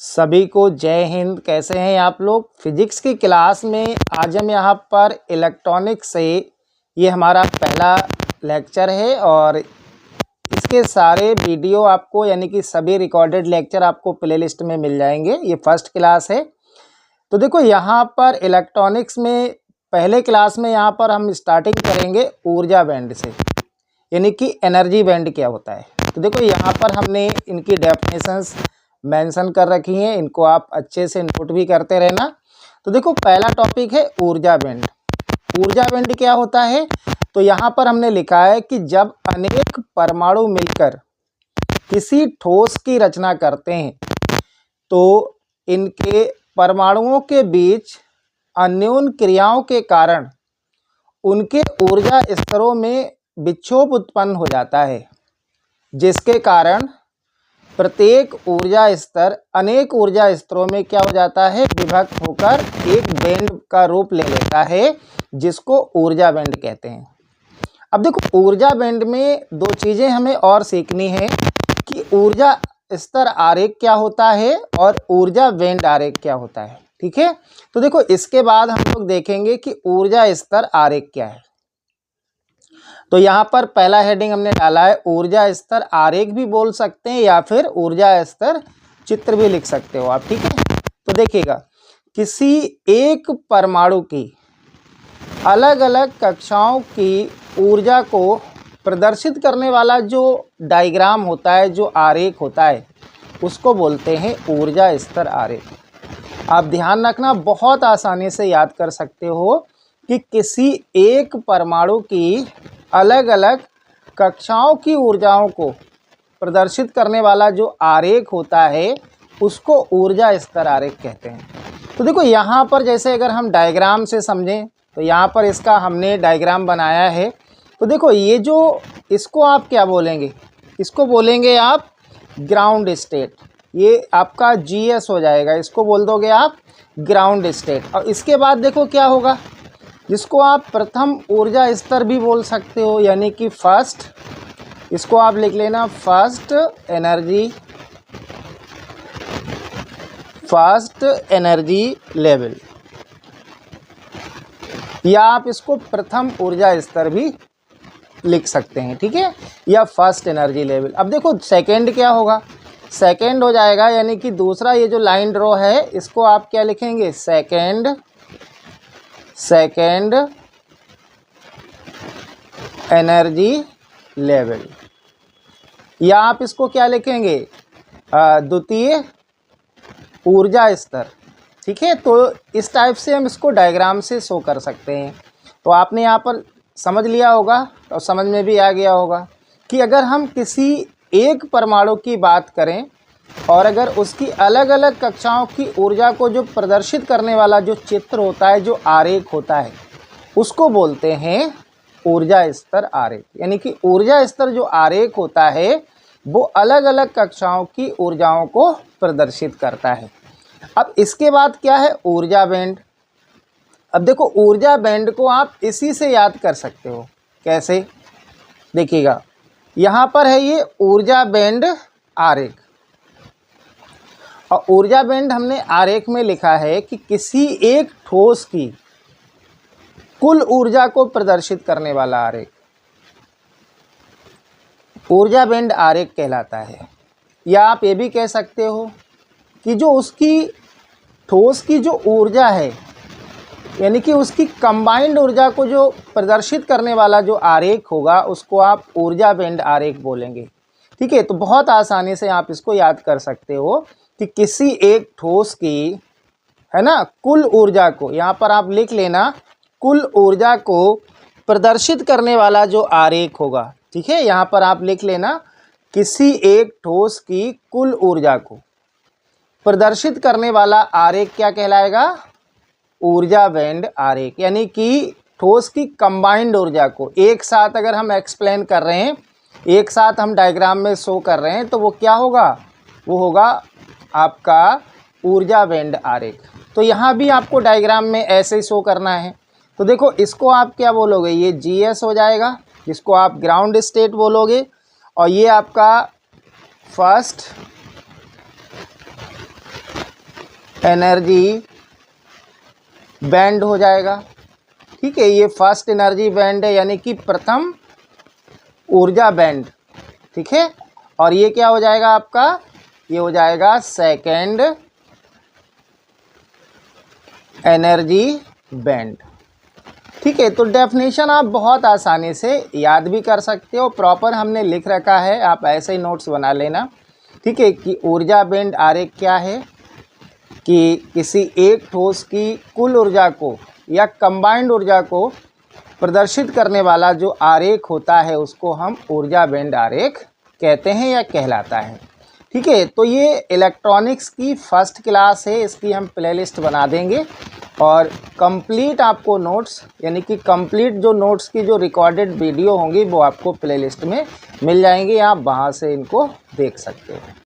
सभी को जय हिंद। कैसे हैं आप लोग। फिजिक्स की क्लास में आज हम यहाँ पर इलेक्ट्रॉनिक्स से ये हमारा पहला लेक्चर है और इसके सारे वीडियो आपको यानी कि सभी रिकॉर्डेड लेक्चर आपको प्लेलिस्ट में मिल जाएंगे। ये फर्स्ट क्लास है। तो देखो यहाँ पर इलेक्ट्रॉनिक्स में पहले क्लास में यहाँ पर हम स्टार्टिंग करेंगे ऊर्जा बैंड से, यानी कि एनर्जी बैंड क्या होता है। तो देखो यहाँ पर हमने इनकी डेफिनेशंस मेंशन कर रखी हैं, इनको आप अच्छे से नोट भी करते रहना। तो देखो पहला टॉपिक है ऊर्जा बैंड। ऊर्जा बैंड क्या होता है, तो यहाँ पर हमने लिखा है कि जब अनेक परमाणु मिलकर किसी ठोस की रचना करते हैं तो इनके परमाणुओं के बीच अन्योन्य क्रियाओं के कारण उनके ऊर्जा स्तरों में विक्षोभ उत्पन्न हो जाता है, जिसके कारण प्रत्येक ऊर्जा स्तर अनेक ऊर्जा स्तरों में क्या हो जाता है, विभक्त होकर एक बैंड का रूप ले लेता है, जिसको ऊर्जा बैंड कहते हैं। अब देखो ऊर्जा बैंड में दो चीज़ें हमें और सीखनी है कि ऊर्जा स्तर आरेख क्या होता है और ऊर्जा बैंड आरेख क्या होता है। ठीक है, तो देखो इसके बाद हम लोग देखेंगे कि ऊर्जा स्तर आरेख क्या है। तो यहाँ पर पहला हेडिंग हमने डाला है ऊर्जा स्तर आरेख भी बोल सकते हैं या फिर ऊर्जा स्तर चित्र भी लिख सकते हो आप। ठीक है, तो देखिएगा किसी एक परमाणु की अलग अलग कक्षाओं की ऊर्जा को प्रदर्शित करने वाला जो डायग्राम होता है, जो आरेख होता है, उसको बोलते हैं ऊर्जा स्तर आरेख। आप ध्यान रखना, बहुत आसानी से याद कर सकते हो कि किसी एक परमाणु की अलग अलग कक्षाओं की ऊर्जाओं को प्रदर्शित करने वाला जो आरेख होता है उसको ऊर्जा स्तर आरेख कहते हैं। तो देखो यहाँ पर जैसे अगर हम डायग्राम से समझें तो यहाँ पर इसका हमने डायग्राम बनाया है। तो देखो ये जो इसको आप क्या बोलेंगे, इसको बोलेंगे आप ग्राउंड स्टेट। ये आपका जीएस हो जाएगा, इसको बोल दोगे आप ग्राउंड स्टेट। और इसके बाद देखो क्या होगा, जिसको आप प्रथम ऊर्जा स्तर भी बोल सकते हो, यानी कि फर्स्ट, इसको आप लिख लेना फर्स्ट एनर्जी लेवल, या आप इसको प्रथम ऊर्जा स्तर भी लिख सकते हैं। ठीक है, या फर्स्ट एनर्जी लेवल। अब देखो सेकंड क्या होगा, सेकंड हो जाएगा यानी कि दूसरा ये जो लाइन ड्रॉ है इसको आप क्या लिखेंगे, सेकंड एनर्जी लेवल, या आप इसको क्या लिखेंगे, द्वितीय ऊर्जा स्तर। ठीक है, तो इस टाइप से हम इसको डायग्राम से शो कर सकते हैं। तो आपने यहाँ पर समझ लिया होगा और समझ में भी आ गया होगा कि अगर हम किसी एक परमाणु की बात करें और अगर उसकी अलग अलग कक्षाओं की ऊर्जा को जो प्रदर्शित करने वाला जो चित्र होता है, जो आरेख होता है, उसको बोलते हैं ऊर्जा स्तर आरेख। यानी कि ऊर्जा स्तर जो आरेख होता है वो अलग अलग कक्षाओं की ऊर्जाओं को प्रदर्शित करता है। अब इसके बाद क्या है, ऊर्जा बैंड। अब देखो ऊर्जा बैंड को आप इसी से याद कर सकते हो। कैसे, देखिएगा यहाँ पर है ये ऊर्जा बैंड आरेख, और ऊर्जा बैंड हमने आरेख में लिखा है कि किसी एक ठोस की कुल ऊर्जा को प्रदर्शित करने वाला आरेख ऊर्जा बैंड आरेख कहलाता है। या आप ये भी कह सकते हो कि जो उसकी ठोस की जो ऊर्जा है, यानी कि उसकी कंबाइंड ऊर्जा को जो प्रदर्शित करने वाला जो आरेख होगा उसको आप ऊर्जा बैंड आरेख बोलेंगे। ठीक है, तो बहुत आसानी से आप इसको याद कर सकते हो कि किसी एक ठोस की, है ना, कुल ऊर्जा को, यहाँ पर आप लिख लेना कुल ऊर्जा को प्रदर्शित करने वाला जो आरेख होगा। ठीक है, यहाँ पर आप लिख लेना किसी एक ठोस की कुल ऊर्जा को प्रदर्शित करने वाला आरेख क्या कहलाएगा, ऊर्जा बैंड आरेख। यानी कि ठोस की कंबाइंड ऊर्जा को एक साथ अगर हम एक्सप्लेन कर रहे हैं, एक साथ हम डायग्राम में शो कर रहे हैं, तो वो क्या होगा, वो होगा आपका ऊर्जा बैंड आरेख। तो यहाँ भी आपको डायग्राम में ऐसे ही शो करना है। तो देखो इसको आप क्या बोलोगे, ये जीएस हो जाएगा, जिसको आप ग्राउंड स्टेट बोलोगे, और ये आपका फर्स्ट एनर्जी बैंड हो जाएगा। ठीक है, ये फर्स्ट एनर्जी बैंड है, यानी कि प्रथम ऊर्जा बैंड। ठीक है, और ये क्या हो जाएगा आपका, ये हो जाएगा सेकेंड एनर्जी बैंड। ठीक है, तो डेफिनेशन आप बहुत आसानी से याद भी कर सकते हो, प्रॉपर हमने लिख रखा है, आप ऐसे ही नोट्स बना लेना। ठीक है, कि ऊर्जा बैंड आरेख क्या है, कि किसी एक ठोस की कुल ऊर्जा को या कंबाइंड ऊर्जा को प्रदर्शित करने वाला जो आरेख होता है उसको हम ऊर्जा बैंड आरेख कहते हैं या कहलाता है। ठीक है, तो ये इलेक्ट्रॉनिक्स की फर्स्ट क्लास है, इसकी हम प्लेलिस्ट बना देंगे और कंप्लीट आपको नोट्स, यानी कि कंप्लीट जो नोट्स की जो रिकॉर्डेड वीडियो होंगी वो आपको प्लेलिस्ट में मिल जाएंगी, आप वहाँ से इनको देख सकते हो।